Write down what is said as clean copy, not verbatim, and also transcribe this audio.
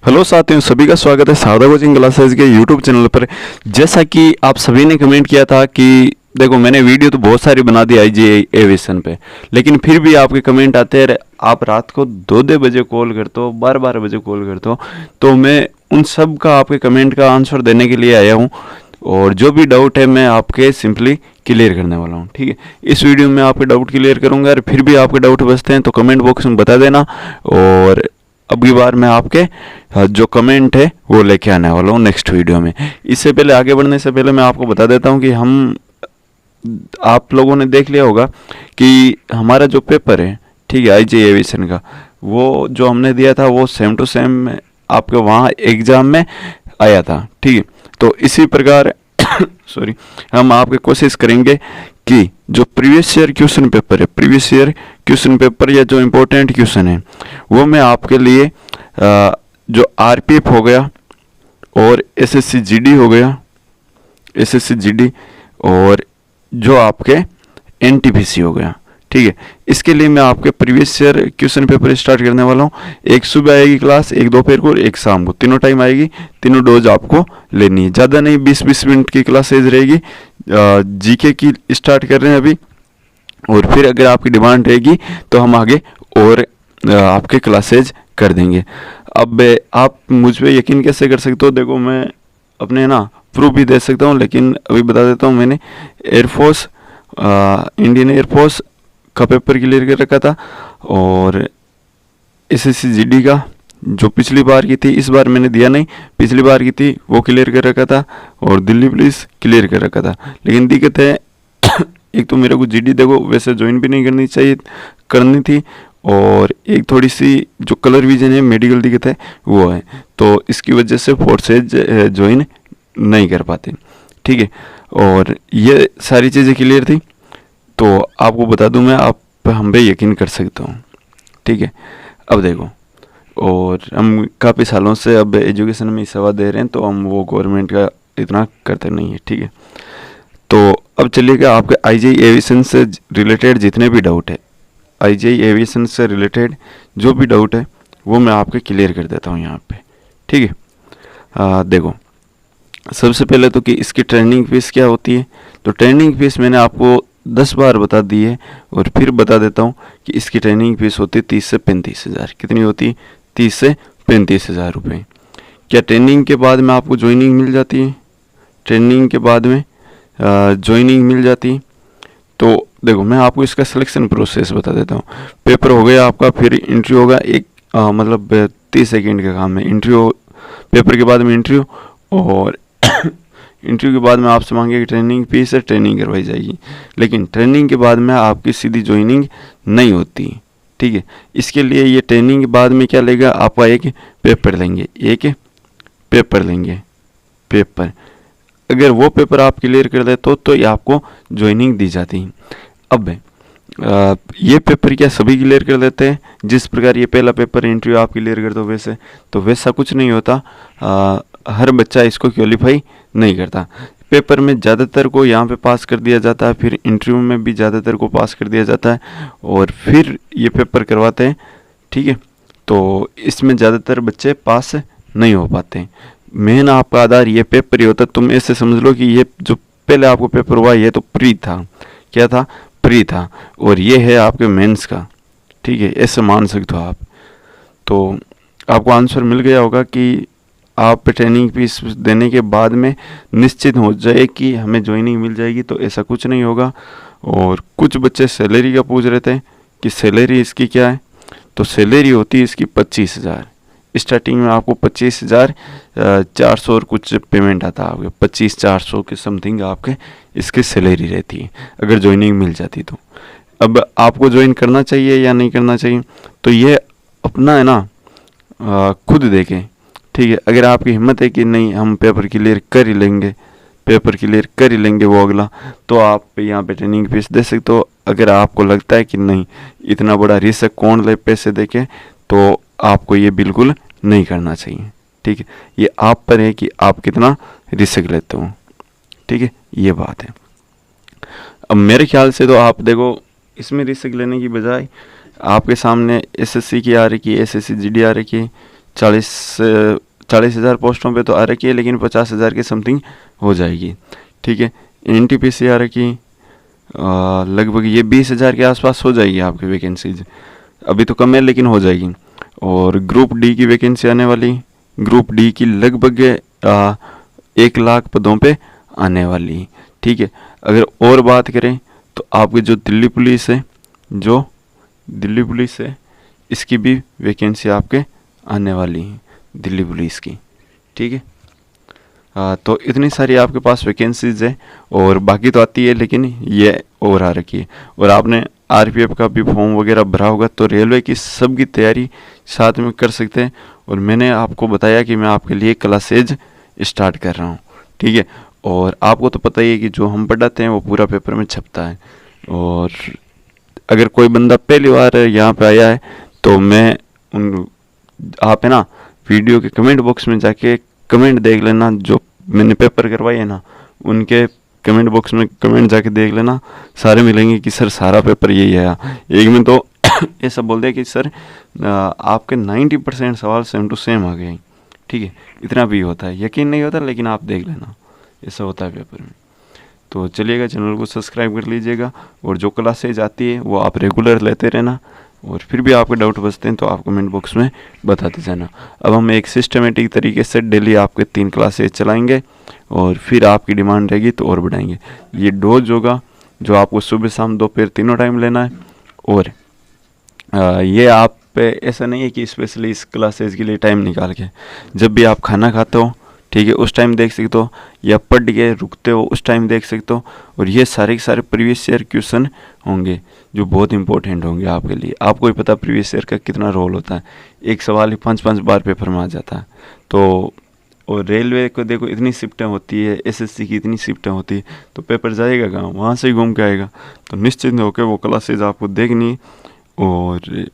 Hello साथियों, सभी का स्वागत है शारदा कोचिंग क्लासेस के यूट्यूब चैनल पर। जैसा कि आप सभी ने कमेंट किया था कि देखो मैंने वीडियो तो बहुत सारी बना दी आईजीआई एविएशन पे, लेकिन फिर भी आपके कमेंट आते हैं। आप रात को 2-2 बजे कॉल करते हो, 12-12 बजे कॉल करते हो, तो मैं उन सब का आपके कमेंट का आंसर देने के लिए आया हूँ। और जो भी डाउट है मैं आपके सिंपली क्लियर करने वाला हूँ। ठीक है, इस वीडियो में आपके डाउट क्लियर करूँगा। और फिर भी आपके डाउट बचते हैं तो कमेंट बॉक्स में बता देना। और अगली बार मैं आपके जो कमेंट है वो लेके आने वाला हूँ नेक्स्ट वीडियो में। इससे पहले आगे बढ़ने से पहले मैं आपको बता देता हूँ कि आप लोगों ने देख लिया होगा कि हमारा जो पेपर है, ठीक है, आईजीआई एविएशन का, वो जो हमने दिया था वो सेम टू सेम आपके वहाँ एग्ज़ाम में आया था। ठीक है, तो इसी प्रकार सॉरी, हम आपके कोशिश करेंगे कि जो प्रीवियस ईयर क्वेश्चन पेपर है, प्रीवियस ईयर क्वेश्चन पेपर या जो इम्पोर्टेंट क्वेश्चन है वो मैं आपके लिए जो आरपीएफ हो गया और एसएससी जीडी हो गया, एसएससी जीडी और जो आपके एनटीपीसी हो गया, ठीक है, इसके लिए मैं आपके previous year question paper start करने वाला हूँ। एक सुबह आएगी क्लास, एक दोपहर को और एक शाम को, तीनों टाइम आएगी। तीनों डोज आपको लेनी है, ज़्यादा नहीं, 20-20 मिनट की क्लासेज रहेगी। जीके की स्टार्ट कर रहे हैं अभी, और फिर अगर आपकी डिमांड रहेगी तो हम आगे और आपके क्लासेज कर देंगे। अब आप मुझ पर यकीन कैसे कर सकते हो? देखो मैं अपने ना प्रूफ भी दे सकता हूँ, लेकिन अभी बता देता हूँ। मैंने एयरफोर्स, इंडियन एयरफोर्स का पेपर क्लियर कर रखा था, और एसएससी जीडी का जो पिछली बार की थी, इस बार मैंने दिया नहीं, पिछली बार की थी वो क्लियर कर रखा था, और दिल्ली पुलिस क्लियर कर रखा था। लेकिन दिक्कत है एक तो मेरे को जीडी देखो वैसे ज्वाइन भी नहीं करनी थी, और एक थोड़ी सी जो कलर विजन है, मेडिकल दिक्कत है वो है, तो इसकी वजह से फोर्सेज ज्वाइन नहीं कर पाते। ठीक है, और ये सारी चीज़ें क्लियर थी तो आपको बता दूं मैं, आप हम पे यकीन कर सकता हूँ। ठीक है, अब देखो, और हम काफ़ी सालों से अब एजुकेशन में सेवा दे रहे हैं, तो हम वो गवर्नमेंट का इतना करते नहीं है। ठीक है, तो अब चलिएगा आपके आईजीआई एविएशन से रिलेटेड जितने भी डाउट है, आईजीआई एविएशन से रिलेटेड जो भी डाउट है वो मैं आपके क्लियर कर देता हूँ यहाँ पे। ठीक है, देखो सबसे पहले तो कि इसकी ट्रेनिंग फीस क्या होती है। तो ट्रेनिंग फीस मैंने आपको 10 बार बता दी है, और फिर बता देता हूँ कि इसकी ट्रेनिंग फीस होती है 30 से 35 हज़ार। कितनी होती है? 30 से 35 हज़ार रुपये। क्या ट्रेनिंग के बाद में आपको ज्वाइनिंग मिल जाती है? ट्रेनिंग के बाद में ज्वाइनिंग मिल जाती है। तो देखो मैं आपको इसका सिलेक्शन प्रोसेस बता देता हूँ। पेपर हो गया आपका, फिर इंटरव्यू होगा, एक मतलब 30 सेकेंड का काम है इंटरव्यू। पेपर के बाद में इंटरव्यू, और इंटरव्यू के बाद में आपसे मांगेगी ट्रेनिंग फीस है, ट्रेनिंग करवाई जाएगी। लेकिन ट्रेनिंग के बाद में आपकी सीधी ज्वाइनिंग नहीं होती। ठीक है, इसके लिए ये ट्रेनिंग के बाद में क्या लेगा, आपका एक पेपर लेंगे, एक पेपर लेंगे। पेपर अगर वो पेपर आप क्लियर कर देते हो तो ये आपको ज्वाइनिंग दी जाती है। अब ये पेपर क्या सभी क्लियर कर देते हैं? जिस प्रकार ये पहला पेपर इंटरव्यू आप क्लियर कर दो वैसे, तो वैसा कुछ नहीं होता। हर बच्चा इसको क्वालिफाई नहीं करता। पेपर में ज़्यादातर को यहाँ पे पास कर दिया जाता है, फिर इंटरव्यू में भी ज़्यादातर को पास कर दिया जाता है, और फिर ये पेपर करवाते हैं। ठीक है, तो इसमें ज़्यादातर बच्चे पास नहीं हो पाते। मेन आपका आधार ये पेपर ही होता है। तुम ऐसे समझ लो कि ये जो पहले आपको पेपर हुआ ये तो प्री था। क्या था? प्री था, और ये है आपके मेंस का। ठीक है, ऐसे मान सकते हो आप। तो आपको आंसर मिल गया होगा कि आप ट्रेनिंग फीस देने के बाद में निश्चित हो जाए कि हमें ज्वाइनिंग मिल जाएगी, तो ऐसा कुछ नहीं होगा। और कुछ बच्चे सैलरी का पूछ रहे थे कि सैलरी इसकी क्या है, तो सैलरी होती है इसकी 25 हज़ार। स्टार्टिंग में आपको 25,400 और कुछ पेमेंट आता है आपके, 25,400 के समथिंग आपके इसकी सैलरी रहती है अगर ज्वाइनिंग मिल जाती तो। अब आपको ज्वाइन करना चाहिए या नहीं करना चाहिए, तो ये अपना है ना खुद देखें। ठीक है, अगर आपकी हिम्मत है कि नहीं हम पेपर क्लियर कर ही लेंगे, पेपर क्लियर कर ही लेंगे वो अगला, तो आप यहाँ पे ट्रेनिंग फीस दे सकते हो। अगर आपको लगता है कि नहीं इतना बड़ा रिस्क कौन ले पैसे देके, तो आपको ये बिल्कुल नहीं करना चाहिए। ठीक है, ये आप पर है कि आप कितना रिस्क लेते हो। ठीक है, ये बात है। अब मेरे ख्याल से तो आप देखो इसमें रिस्क लेने की बजाय आपके सामने एसएससी की आ रखी है, एसएससी जीडी आ रखी है, 40,000 पोस्टों पे तो आ रखी है, लेकिन 50,000 के समथिंग हो जाएगी। ठीक है, NTPC आ रखी लगभग ये 20,000 के आसपास हो जाएगी आपकी वैकेंसीज। अभी तो कम है लेकिन हो जाएगी। और ग्रुप डी की वैकेंसी आने वाली, ग्रुप डी की लगभग 1 लाख पदों पे आने वाली। ठीक है, अगर और बात करें तो आपकी जो दिल्ली पुलिस है, इसकी भी वैकेंसी आपके आने वाली है, दिल्ली पुलिस की। ठीक है, तो इतनी सारी आपके पास वैकेंसीज है, और बाकी तो आती है लेकिन ये और आ रखी है। और आपने RPF का भी फॉर्म वगैरह भरा होगा, तो रेलवे की सब की तैयारी साथ में कर सकते हैं। और मैंने आपको बताया कि मैं आपके लिए क्लासेज स्टार्ट कर रहा हूँ। ठीक है, और आपको तो पता ही है कि जो हम पढ़ाते हैं वो पूरा पेपर में छपता है। और अगर कोई बंदा पहली बार यहाँ पे आया है तो आप है ना, वीडियो के कमेंट बॉक्स में जाके कमेंट देख लेना, जो मैंने पेपर करवाई है ना उनके कमेंट बॉक्स में कमेंट जाके देख लेना, सारे मिलेंगे कि सर सारा पेपर यही है। एक में तो ऐसा बोल दिया कि सर आपके 90% सवाल सेम टू सेम आ गए। ठीक है, इतना भी होता है, यकीन नहीं होता लेकिन आप देख लेना, ऐसा होता है पेपर में। तो चलिएगा, चैनल को सब्सक्राइब कर लीजिएगा, और जो क्लासेज आती है वो आप रेगुलर लेते रहना। और फिर भी आपके डाउट बचते हैं तो आप कमेंट बॉक्स में बताते जाना। अब हम एक सिस्टमेटिक तरीके से डेली आपके 3 क्लासेज चलाएंगे, और फिर आपकी डिमांड रहेगी तो और बढ़ाएंगे। ये डोज होगा जो आपको सुबह शाम दोपहर तीनों टाइम लेना है। और ये आप पे ऐसा नहीं है कि स्पेशली इस क्लासेज के लिए टाइम निकाल के, जब भी आप खाना खाते हो, ठीक है, उस टाइम देख सकते हो, या पढ़ के रुकते हो उस टाइम देख सकते हो। और ये सारे के सारे प्रीवियस ईयर क्वेश्चन होंगे जो बहुत इंपॉर्टेंट होंगे आपके लिए। आपको ही पता प्रीवियस ईयर का कितना रोल होता है, एक सवाल ही 5-5 बार पेपर में आ जाता है। तो और रेलवे को देखो इतनी शिफ्टें होती है, SSC की इतनी शिफ्टें होती है, तो पेपर जाएगा कहाँ, वहाँ से ही घूम के आएगा। तो निश्चिंत होकर वो क्लासेज आपको देखनी, और